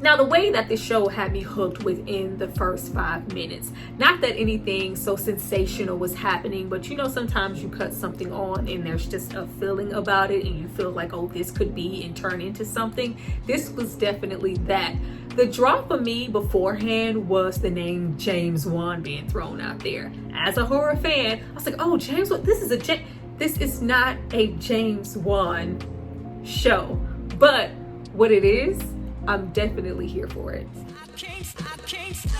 Now, the way that the show had me hooked within the first 5 minutes, not that anything so sensational was happening, but you know, sometimes you cut something on and there's just a feeling about it and you feel like, oh, this could be and turn into something. This was definitely that. The draw for me beforehand was the name James Wan being thrown out there. As a horror fan, I was like, oh, James Wan, this is not a James Wan show, but what it is, I'm definitely here for it. I can't stay.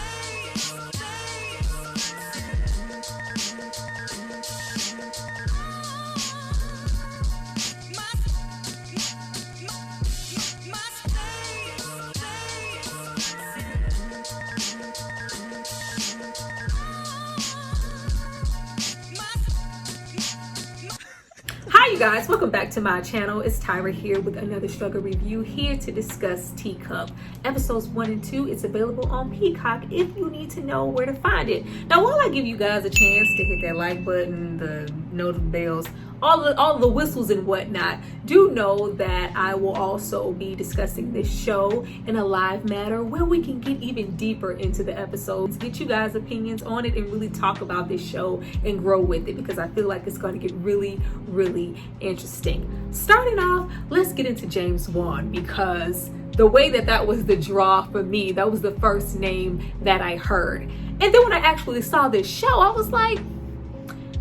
Hi you guys, welcome back to my channel. It's Tyra here with another struggle review, here to discuss Teacup. Episodes 1 and 2 is available on Peacock if you need to know where to find it. Now while I give you guys a chance to hit that like button, the notification bells, all the whistles and whatnot, do know that I will also be discussing this show in a live matter where we can get even deeper into the episodes, get you guys opinions on it, and really talk about this show and grow with it, because I feel like it's going to get really interesting. Starting off, let's get into James Wan, because the way that was the draw for me, that was the first name that I heard. And then when I actually saw this show, I was like,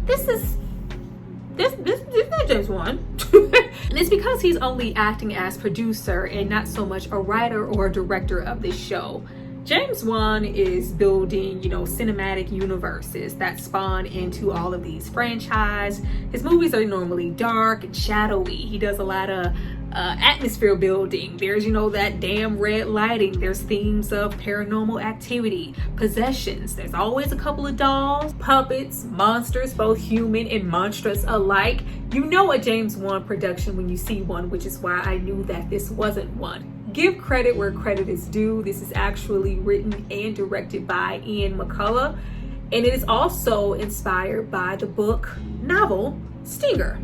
this is not James Wan. And it's because he's only acting as producer and not so much a writer or a director of this show. James Wan is building, cinematic universes that spawn into all of these franchises. His movies are normally dark and shadowy. He does a lot of atmosphere building. There's, that damn red lighting. There's themes of paranormal activity, possessions. There's always a couple of dolls, puppets, monsters, both human and monstrous alike. You know a James Wan production when you see one, which is why I knew that this wasn't one. Give credit where credit is due. This is actually written and directed by Ian McCulloch, and it is also inspired by the book novel Stinger.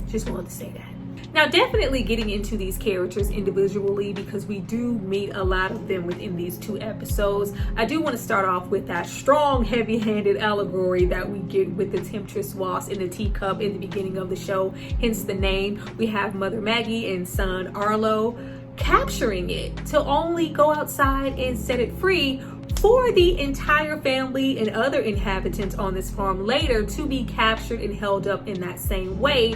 Just wanted to say that. Now, definitely getting into these characters individually, because we do meet a lot of them within these 2 episodes. I do want to start off with that strong, heavy-handed allegory that we get with the temptress wasp in the teacup in the beginning of the show, hence the name. We have Mother Maggie and son Arlo capturing it to only go outside and set it free for the entire family and other inhabitants on this farm later to be captured and held up in that same way,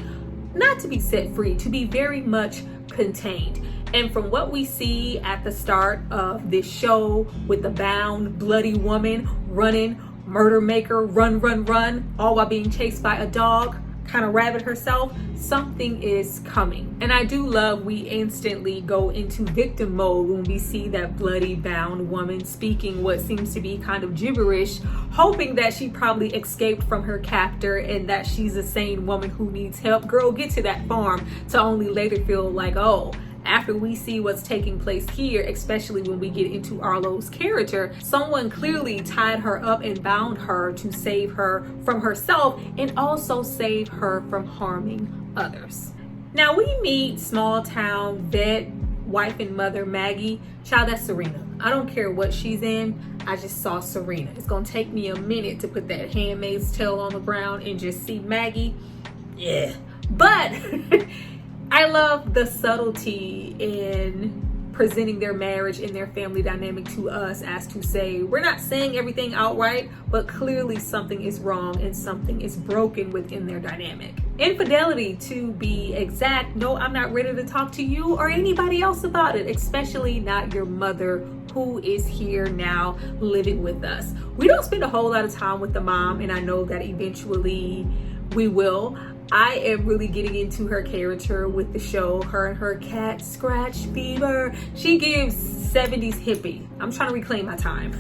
not to be set free, to be very much contained. And from what we see at the start of this show with the bound, bloody woman running, murder maker, run, all while being chased by a dog, kind of rabbit herself, something is coming. And I do love we instantly go into victim mode when we see that bloody bound woman speaking what seems to be kind of gibberish, hoping that she probably escaped from her captor and that she's a sane woman who needs help. Girl, get to that farm, to only later feel like, oh, after we see what's taking place here, especially when we get into Arlo's character, someone clearly tied her up and bound her to save her from herself and also save her from harming others. Now we meet small town vet, wife and mother Maggie. Child, that's Serena. I don't care what she's in, I just saw Serena. It's gonna take me a minute to put that Handmaid's Tale on the ground and just see Maggie. Yeah, but I love the subtlety in presenting their marriage and their family dynamic to us, as to say, we're not saying everything outright, but clearly something is wrong and something is broken within their dynamic. Infidelity, to be exact. No, I'm not ready to talk to you or anybody else about it, especially not your mother, who is here now living with us. We don't spend a whole lot of time with the mom, and I know that eventually we will. I am really getting into her character with the show. Her and her cat scratch fever. She gives 70s hippie. I'm trying to reclaim my time.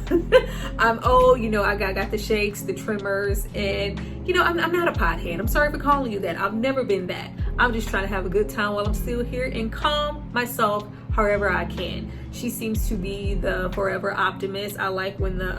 I'm old, I got the shakes, the tremors, and I'm not a pothead. I'm sorry for calling you that. I've never been that. I'm just trying to have a good time while I'm still here and calm myself however I can. She seems to be the forever optimist. I like when the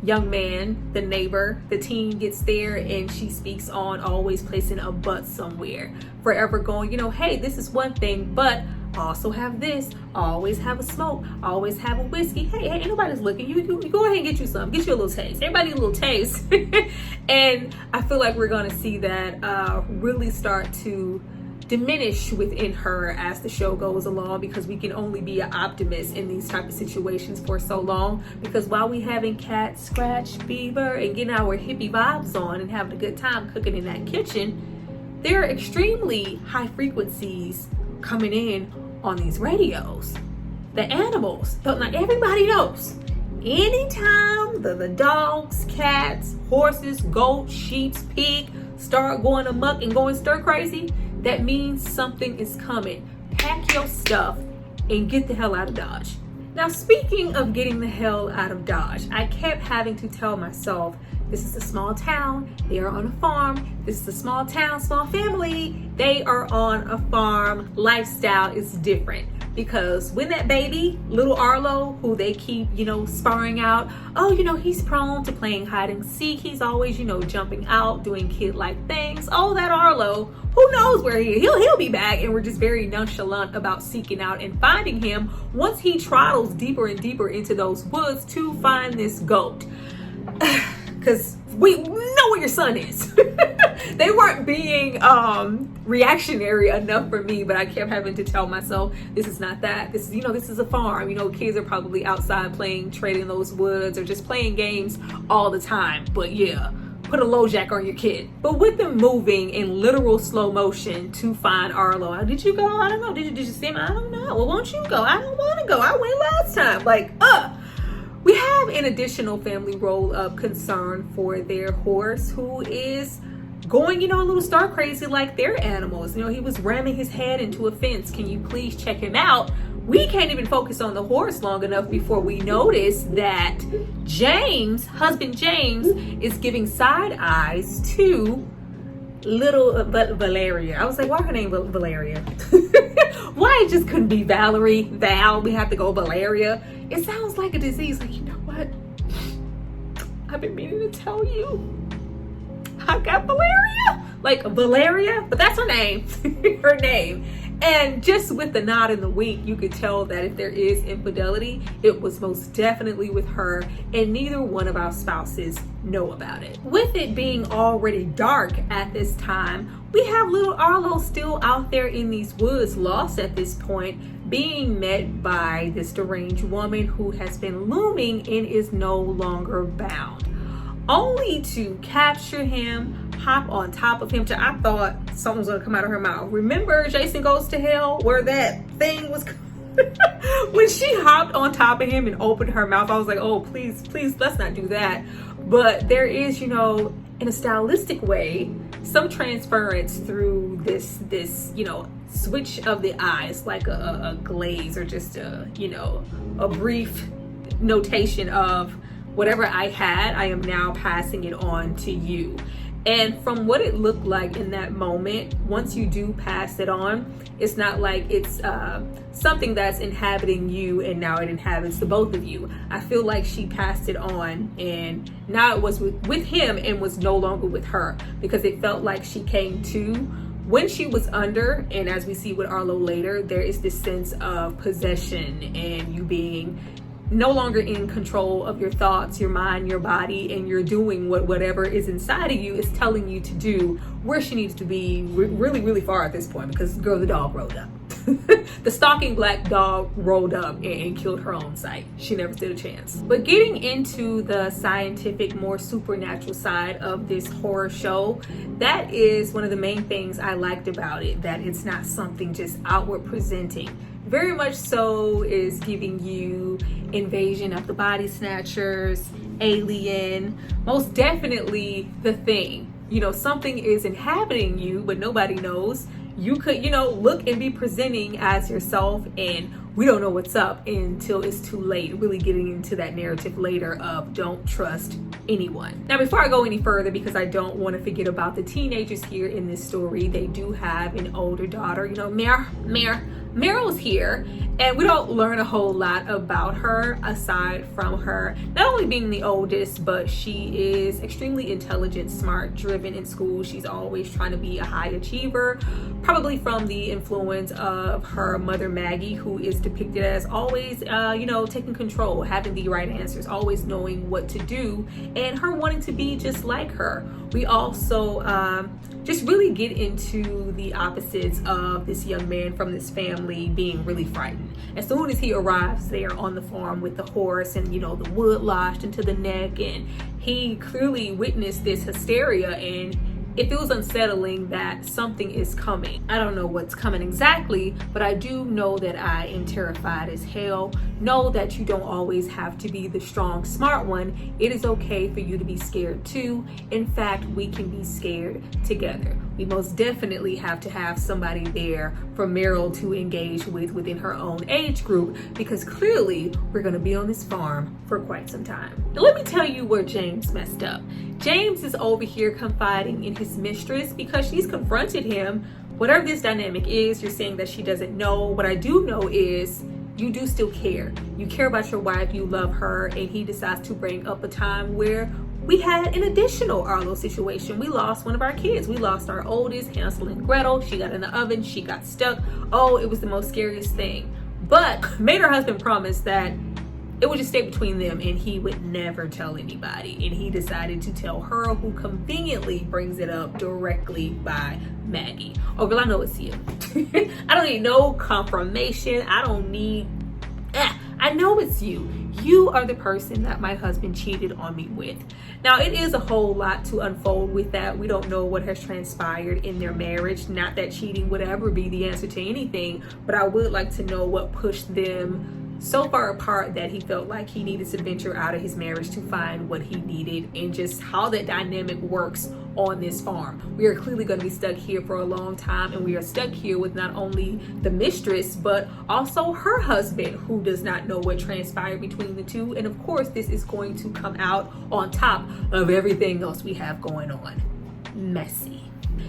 young man, the neighbor, the teen gets there and she speaks on always placing a but somewhere. Forever going, hey, this is one thing, but also have this, always have a smoke, always have a whiskey. Hey, ain't nobody's looking. You go ahead and get you some. Get you a little taste. Everybody need a little taste. And I feel like we're gonna see that really start to diminish within her as the show goes along, because we can only be an optimist in these type of situations for so long, because while we having cat scratch fever and getting our hippie vibes on and having a good time cooking in that kitchen, there are extremely high frequencies coming in on these radios. The animals, like everybody knows, anytime the dogs, cats, horses, goats, sheep, pig start going amok and going stir crazy, that means something is coming. Pack your stuff and get the hell out of Dodge. Now, speaking of getting the hell out of Dodge, I kept having to tell myself, this is a small town, they are on a farm. This is a small town, small family, they are on a farm. Lifestyle is different. Because when that baby, little Arlo, who they keep, sparring out, oh, he's prone to playing hide and seek. He's always, jumping out, doing kid-like things. Oh, that Arlo, who knows where he is? He'll be back. And we're just very nonchalant about seeking out and finding him once he trottles deeper and deeper into those woods to find this goat. Because we know where your son is. They weren't being reactionary enough for me, but I kept having to tell myself, this is not that. This is a farm. Kids are probably outside playing, trading those woods, or just playing games all the time. But yeah, put a low jack on your kid. But with them moving in literal slow motion to find Arlo, did you go? I don't know. Did you see him? I don't know. Well, won't you go? I don't want to go. I went last time. We have an additional family roll-up concern for their horse, who is going, a little star crazy like their animals. He was ramming his head into a fence. Can you please check him out? We can't even focus on the horse long enough before we notice that husband James, is giving side eyes to little Valeria. I was like, why her name Valeria? Why it just couldn't be Valerie, Val? We have to go Valeria. It sounds like a disease. Like, you know what? I've been meaning to tell you. I got Valeria. Like Valeria, but that's her name. Her name. And just with the nod and the wink, you could tell that if there is infidelity, it was most definitely with her, and neither one of our spouses know about it. With it being already dark at this time, we have little Arlo still out there in these woods, lost at this point, being met by this deranged woman who has been looming and is no longer bound, only to capture him, hop on top of him. I thought something was gonna come out of her mouth. Remember Jason Goes to Hell, where that thing was when she hopped on top of him and opened her mouth? I was like, oh, please, let's not do that. But there is, in a stylistic way, some transference through this switch of the eyes, like a glaze, or just a brief notation of whatever I had, I am now passing it on to you. And from what it looked like in that moment, once you do pass it on, it's not like it's something that's inhabiting you and now it inhabits the both of you. I feel like she passed it on, and now it was with him and was no longer with her, because it felt like she came to when she was under. And as we see with Arlo later, there is this sense of possession and you being no longer in control of your thoughts, your mind, your body, and you're doing whatever is inside of you is telling you to do, where she needs to be really, really far at this point, because girl, the dog rolled up. The stalking black dog rolled up and killed her own sight. She never stood a chance. But getting into the scientific, more supernatural side of this horror show, that is one of the main things I liked about it, that it's not something just outward presenting. Very much so is giving you Invasion of the Body Snatchers, Alien, most definitely The Thing. Something is inhabiting you, but nobody knows. You could, look and be presenting as yourself, and we don't know what's up until it's too late. Really getting into that narrative later of don't trust anyone. Now, before I go any further, because I don't want to forget about the teenagers here in this story, they do have an older daughter. Mare, Meryl's here, and we don't learn a whole lot about her aside from her not only being the oldest, but she is extremely intelligent, smart, driven in school. She's always trying to be a high achiever, probably from the influence of her mother Maggie, who is depicted as always taking control, having the right answers, always knowing what to do, and her wanting to be just like her. We also just really get into the opposites of this young man from this family being really frightened. As soon as he arrives there on the farm with the horse and the wood lashed into the neck, and he clearly witnessed this hysteria, and it feels unsettling that something is coming. I don't know what's coming exactly, but I do know that I am terrified as hell. Know that you don't always have to be the strong, smart one. It is okay for you to be scared too. In fact, we can be scared together. We most definitely have to have somebody there for Marital to engage with within her own age group, because clearly we're going to be on this farm for quite some time. Now let me tell you where James messed up. James is over here confiding in his mistress because she's confronted him. Whatever this dynamic is, you're saying that she doesn't know. What I do know is you do still care. You care about your wife, you love her, and he decides to bring up a time where we had an additional Arlo situation. We lost one of our kids. We lost our oldest, Hansel and Gretel. She got in the oven, she got stuck. Oh, it was the most scariest thing. But made her husband promise that it would just stay between them and he would never tell anybody. And he decided to tell her, who conveniently brings it up directly by Maggie. Oh, girl, I know it's you. I don't need no confirmation. I know it's you. You are the person that my husband cheated on me with. Now, it is a whole lot to unfold with that. We don't know what has transpired in their marriage. Not that cheating would ever be the answer to anything, but I would like to know what pushed them so far apart that he felt like he needed to venture out of his marriage to find what he needed, and just how that dynamic works on this farm. We are clearly going to be stuck here for a long time, and we are stuck here with not only the mistress but also her husband, who does not know what transpired between the two. And of course, this is going to come out on top of everything else we have going on. Messy.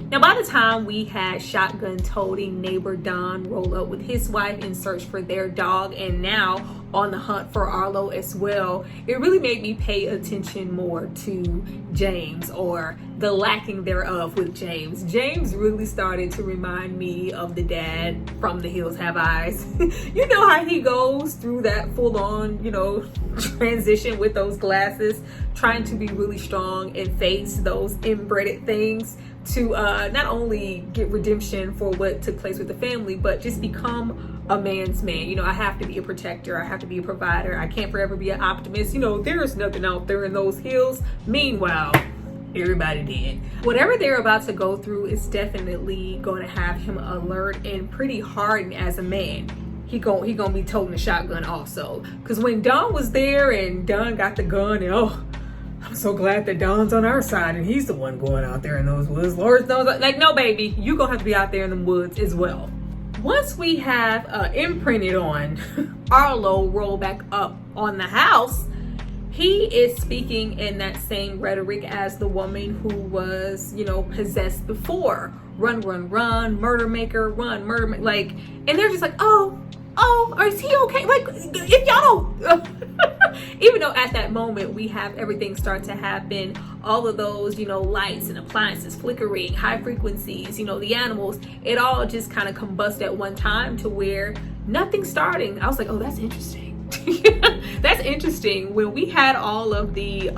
Now, by the time we had shotgun-toting neighbor Don roll up with his wife in search for their dog, and now on the hunt for Arlo as well, it really made me pay attention more to James, or the lacking thereof with James. James really started to remind me of the dad from The Hills Have Eyes. You know how he goes through that full-on, transition with those glasses, trying to be really strong and face those inbred things to not only get redemption for what took place with the family, but just become a man's man. I have to be a protector. I have to be a provider. I can't forever be an optimist. There's nothing out there in those hills. Meanwhile, everybody did. Whatever they're about to go through is definitely going to have him alert and pretty hardened as a man. He gonna be toting a shotgun also. Because when Don was there and Don got the gun, and I'm so glad that Don's on our side and he's the one going out there in those woods. Lord knows, like, no, baby, you gonna have to be out there in the woods as well. Once we have imprinted on Arlo roll back up on the house, he is speaking in that same rhetoric as the woman who was, possessed before. Run, run, run, murder maker, run, murder maker. Like, and they're just like, oh, is he okay? Like, if y'all don't, even though at that moment we have everything start to happen, all of those, lights and appliances flickering, high frequencies, the animals, it all just kind of combust at one time to where nothing's starting. I was like, oh, that's interesting. That's interesting. When we had all of the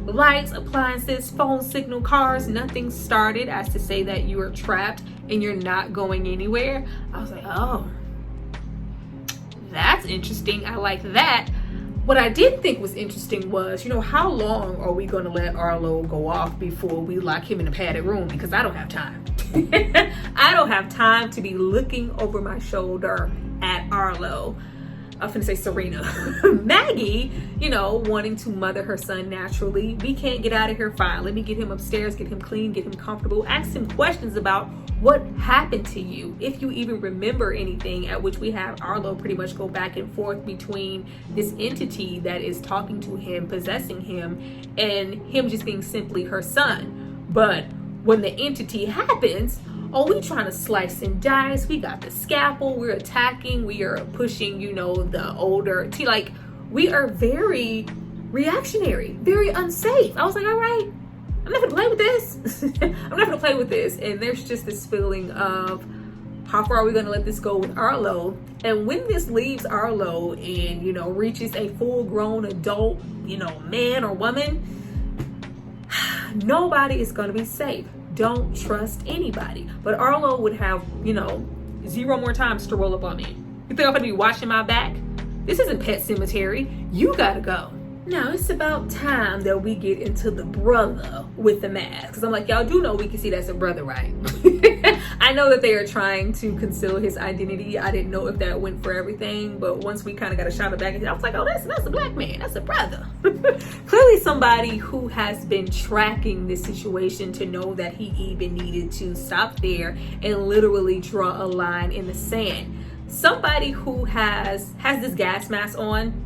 lights, appliances, phone signal, cars, nothing started, as to say that you are trapped and you're not going anywhere. I was like, oh, that's interesting. I like that. What I did think was interesting was, how long are we going to let Arlo go off before we lock him in a padded room? Because I don't have time. I don't have time to be looking over my shoulder at Arlo. I'm finna say Serena. Maggie, wanting to mother her son naturally. We can't get out of here, fine. Let me get him upstairs, get him clean, get him comfortable, ask him questions about what happened to you, if you even remember anything, at which we have Arlo pretty much go back and forth between this entity that is talking to him, possessing him, and him just being simply her son. But when the entity happens, oh, we trying to slice and dice. We got the scalpel. We're attacking. We are pushing, you know, the older like we are very reactionary, very unsafe. I was like, all right, I'm not gonna play with this. I'm not gonna play with this. And there's just this feeling of how far are we gonna let this go with Arlo? And when this leaves Arlo and, you know, reaches a full-grown adult, you know, man or woman, nobody is gonna be safe. Don't trust anybody. But Arlo would have, you know, 0 more times to roll up on me. You think I'm gonna be watching my back? This isn't Pet Cemetery. You gotta go. Now it's about time that we get into the brother with the mask. Because I'm like, y'all do know we can see that's a brother, right? I know that they are trying to conceal his identity. I didn't know if that went for everything. But once we kind of got a shot of back, I was like, oh, that's a black man. That's a brother. Clearly somebody who has been tracking this situation to know that he even needed to stop there and literally draw a line in the sand. Somebody who has this gas mask on.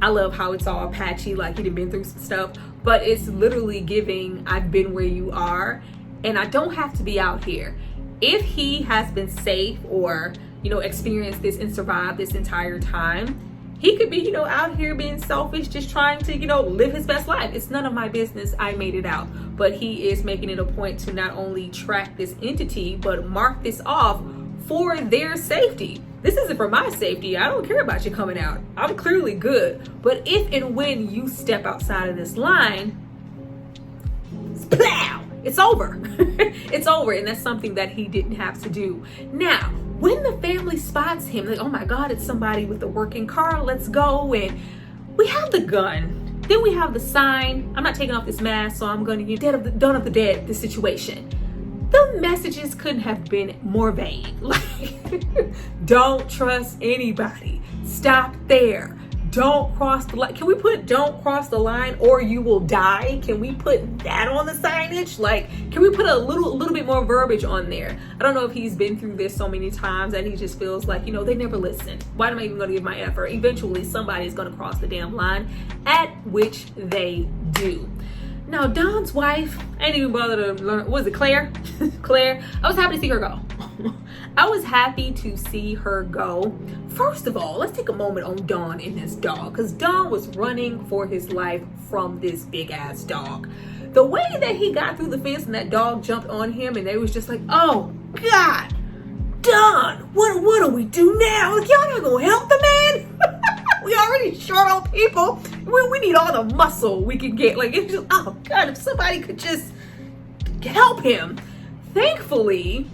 I love how it's all patchy, like he'd been through some stuff, but it's literally giving, I've been where you are, and I don't have to be out here. If he has been safe or, you know, experienced this and survived this entire time, he could be, you know, out here being selfish, just trying to, you know, live his best life. It's none of my business. I made it out. But he is making it a point to not only track this entity, but mark this off for their safety. This isn't for my safety. I don't care about you coming out. I'm clearly good. But if and when you step outside of this line, plow, it's over. It's over. And that's something that he didn't have to do. Now, when the family spots him, like, oh my God, it's somebody with a working car. Let's go. And we have the gun. Then we have the sign. I'm not taking off this mask, so I'm going to get Dawn of the Dead, the situation. The messages couldn't have been more vague. Like, don't trust anybody. Stop there. Don't cross the line. Can we put don't cross the line or you will die? Can we put that on the signage? Like, can we put a little bit more verbiage on there? I don't know if he's been through this so many times and he just feels like, you know, they never listen. Why am I even gonna give my effort? Eventually somebody's gonna cross the damn line, at which they do. Now, Don's wife, I didn't even bother to learn, was it Claire? Claire, I was happy to see her go. I was happy to see her go. First of all, let's take a moment on Don and this dog, because Don was running for his life from this big ass dog. The way that he got through the fence and that dog jumped on him and they was just like, oh God, Don, what do we do now? Like, y'all not gonna help the man? We already short on people. We need all the muscle we can get. Like, it's just, oh God, if somebody could just help him. Thankfully,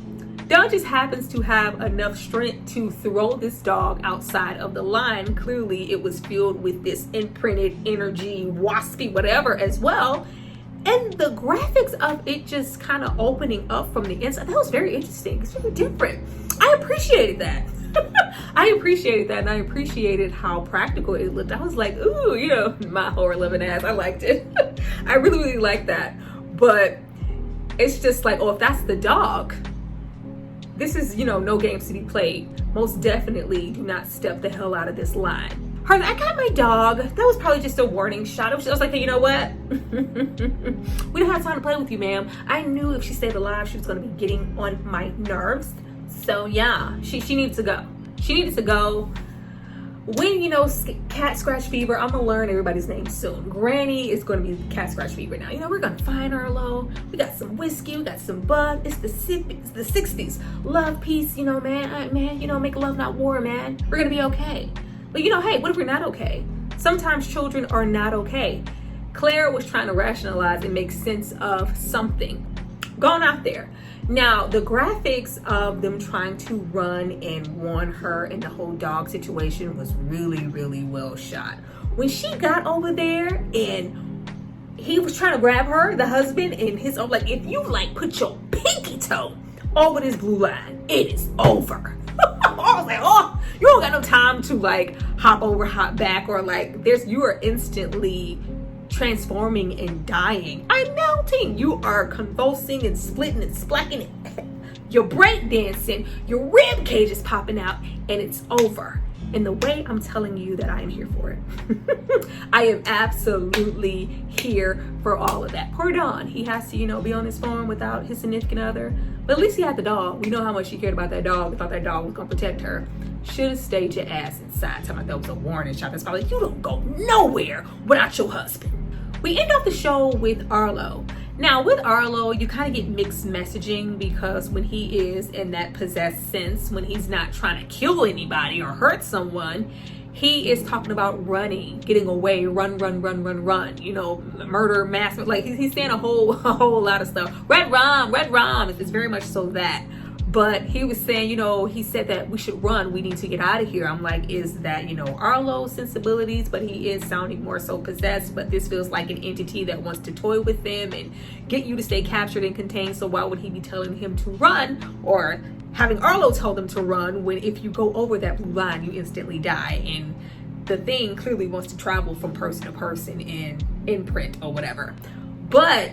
Don just happens to have enough strength to throw this dog outside of the line. Clearly, it was filled with this imprinted energy, waspy, whatever as well. And the graphics of it just kind of opening up from the inside, that was very interesting. It's very different. I appreciated that. I appreciated that, and I appreciated how practical it looked. I was like, ooh, you know, my horror loving ass. I liked it. I really, really liked that. But it's just like, oh, if that's the dog, this is, you know, no games to be played. Most definitely do not step the hell out of this line. Harley, I got my dog. That was probably just a warning shot. I was like, hey, you know what? We don't have time to play with you, ma'am. I knew if she stayed alive, she was going to be getting on my nerves. So yeah, she needs to go. She needed to go. When, you know, cat scratch fever, I'm gonna learn everybody's name soon. Granny is gonna be cat scratch fever now. You know, we're gonna find Arlo. We got some whiskey, we got some bud. It's the 60s. Love, peace, you know, man, you know, make love, not war, man. We're gonna be okay. But you know, hey, what if we're not okay? Sometimes children are not okay. Claire was trying to rationalize and make sense of something. Going out there. Now, the graphics of them trying to run and warn her and the whole dog situation was really, really well shot. When she got over there and he was trying to grab her, the husband, and his own, like, if you like put your pinky toe over this blue line, it is over. I was like, oh, you don't got no time to like hop over, hop back, or like you are instantly transforming and dying. I'm melting. You are convulsing and splitting and splacking. You're break dancing. Your rib cage is popping out, and it's over. And the way I'm telling you that I am here for it. I am absolutely here for all of that. Poor Don. He has to, you know, be on his phone without his significant other. But at least he had the dog. We know how much she cared about that dog. We thought that dog was gonna protect her. Should have stayed your ass inside. Talking about that was a warning shot. That's probably, you don't go nowhere without your husband. We end off the show with Arlo. Now with Arlo, you kind of get mixed messaging because when he is in that possessed sense, when he's not trying to kill anybody or hurt someone, he is talking about running, getting away, run, you know, murder, mass, like he's saying a whole lot of stuff. Red rum, it's very much so that. But he was saying, you know, he said that we should run, we need to get out of here. I'm like, is that, you know, Arlo's sensibilities? But he is sounding more so possessed, but this feels like an entity that wants to toy with them and get you to stay captured and contained. So why would he be telling him to run, or having Arlo tell them to run, when if you go over that blue line, you instantly die? And the thing clearly wants to travel from person to person in imprint or whatever. But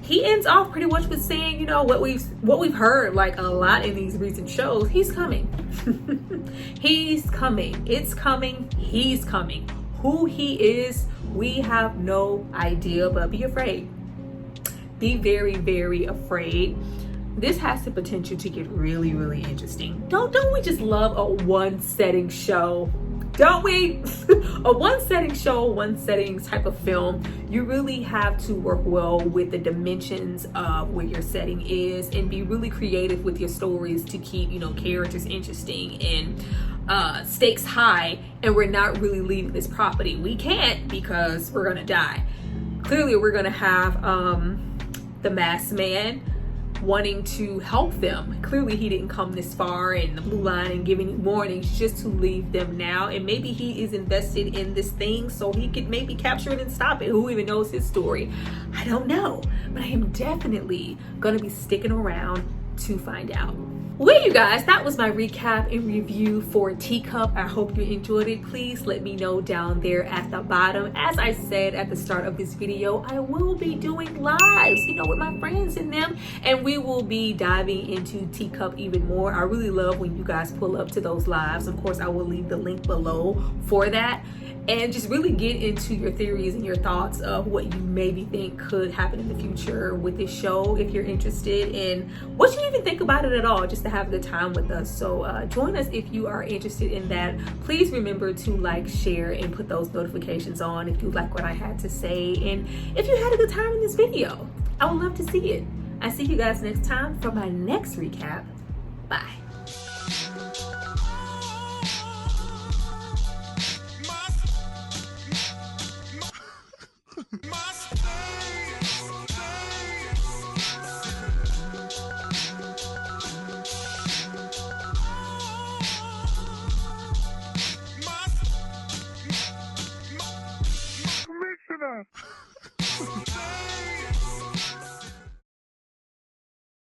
he ends off pretty much with saying, you know, what we've heard like a lot in these recent shows. He's coming. He's coming. It's coming. He's coming. Who he is, we have no idea, but be afraid. Be very, very afraid. This has the potential to get really, really interesting. Don't we just love a one setting show? Don't we? A one setting show, one setting type of film. You really have to work well with the dimensions of where your setting is and be really creative with your stories to keep, you know, characters interesting and stakes high. And we're not really leaving this property. We can't, because we're gonna die. Clearly we're gonna have the masked man wanting to help them. Clearly he didn't come this far in the blue line and giving warnings just to leave them now. And maybe he is invested in this thing so he could maybe capture it and stop it. Who even knows his story? I don't know, but I am definitely gonna be sticking around to find out. Well, you guys, that was my recap and review for Teacup. I hope you enjoyed it. Please let me know down there at the bottom. As I said at the start of this video, I will be doing lives, you know, with my friends and them, and we will be diving into Teacup even more. I really love when you guys pull up to those lives. Of course, I will leave the link below for that. And just really get into your theories and your thoughts of what you maybe think could happen in the future with this show, if you're interested, and what you even think about it at all, just to have a good time with us. So join us if you are interested in that. Please remember to like, share, and put those notifications on if you like what I had to say, and if you had a good time in this video. I would love to see it. I see you guys next time for my next recap. Bye.